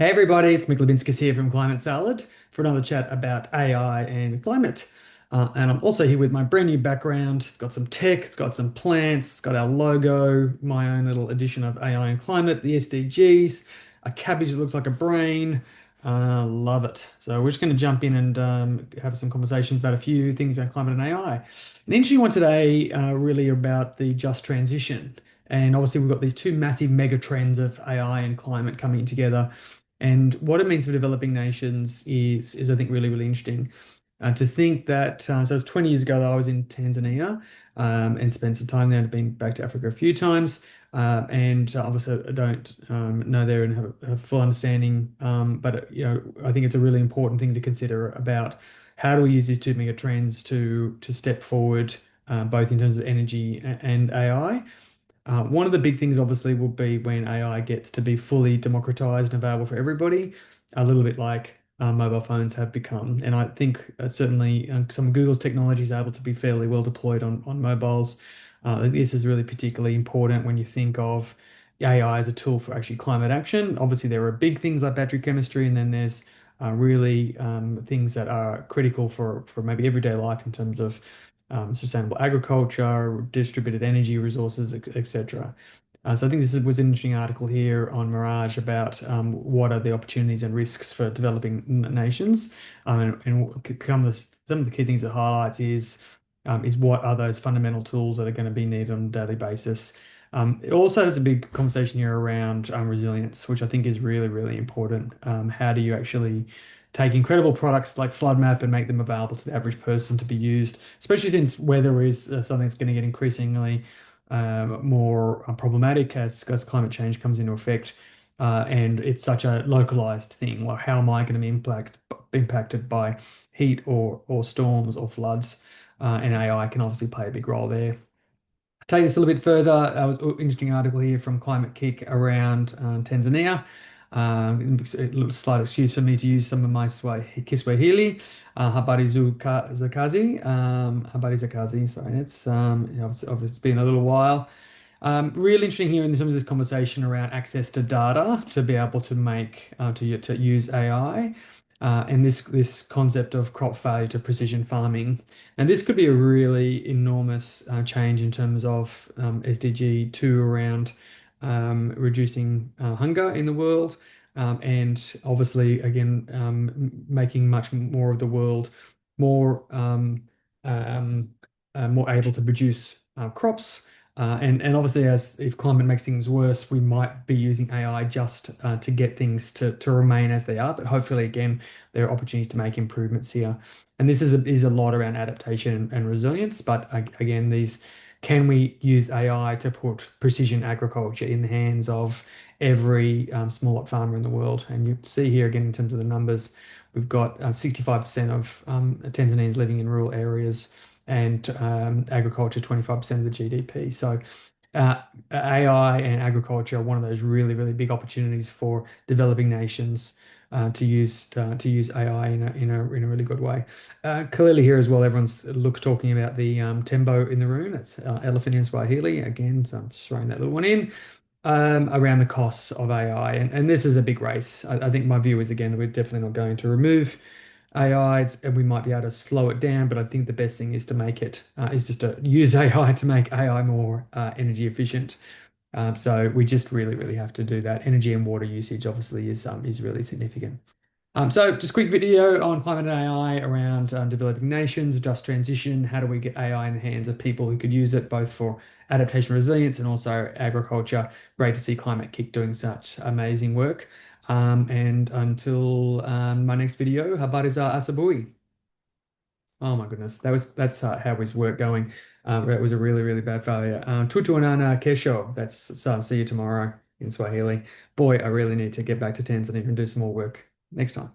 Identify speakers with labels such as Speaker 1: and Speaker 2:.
Speaker 1: Hey everybody, it's Mick here from Climate Salad for another chat about AI and climate. And I'm also here with my brand new background. It's got some tech, it's got some plants, it's got our logo, my own little edition of AI and climate, the SDGs, a cabbage that looks like a brain. Love it. So we're just going to jump in and have some conversations about a few things about climate and AI. An interesting one today, really about the just transition. And obviously, we've got these two massive mega trends of AI and climate coming together. And what it means for developing nations is I think really, really interesting. To think that, so it's 20 years ago that I was in Tanzania and spent some time there and been back to Africa a few times. And obviously, I don't know there and have a full understanding. But I think it's a really important thing to consider about how do we use these two mega trends to step forward, both in terms of energy and AI. One of the big things, obviously, will be when AI gets to be fully democratized and available for everybody, a little bit like mobile phones have become. And I think certainly some of Google's technology is able to be fairly well deployed on mobiles. This is really particularly important when you think of AI as a tool for actually climate action. Obviously, there are big things like battery chemistry, and then there's really things that are critical for maybe everyday life in terms of sustainable agriculture, distributed energy resources, etc. So I think was an interesting article here on Mirage about what are the opportunities and risks for developing nations. Some of the key things it highlights is what are those fundamental tools that are going to be needed on a daily basis. It also has a big conversation here around resilience, which I think is really, really important. How do you actually take incredible products like Flood Map and make them available to the average person to be used, especially since weather is something that's going to get increasingly more problematic as climate change comes into effect. And it's such a localized thing. Like, how am I going to be impacted by heat or storms or floods? And AI can obviously play a big role there. Take this a little bit further, was an interesting article here from Climate Kick around Tanzania. A little slight excuse for me to use some of my Kiswahili. Habari za kazi, sorry. It's been a little while. Really interesting here in terms of this conversation around access to data to be able to to use AI, and this concept of crop failure to precision farming. And this could be a really enormous change in terms of SDG 2 around reducing hunger in the world, and obviously again making much more of the world more um, more able to produce crops. And obviously, as if climate makes things worse, we might be using AI just to get things to remain as they are. But hopefully, again, there are opportunities to make improvements here. And this is a lot around adaptation and resilience. But again, these can we use AI to put precision agriculture in the hands of every small lot farmer in the world? And you see here again in terms of the numbers, we've got 65% of Tanzanians living in rural areas and agriculture 25% of the GDP. So AI and agriculture are one of those really, really big opportunities for developing nations to use AI in a really good way. Clearly here as well, everyone's talking about the tembo in the room. That's elephant in Swahili again. So I'm just throwing that little one in. Around the costs of AI, and this is a big race. I think my view is again that we're definitely not going to remove AI, and we might be able to slow it down, but I think the best thing is to make it is just to use AI to make AI more energy efficient. So we just really, really have to do that. Energy and water usage obviously is really significant. So just a quick video on climate and AI around developing nations, just transition. How do we get AI in the hands of people who could use it both for adaptation resilience and also agriculture? Great to see Climate Kick doing such amazing work. And until my next video, habari za asubuhi. Oh my goodness, that's how his work going. That was a really, really bad failure. Tutuonana kesho. That's see you tomorrow in Swahili. Boy, I really need to get back to Tanzania and do some more work next time.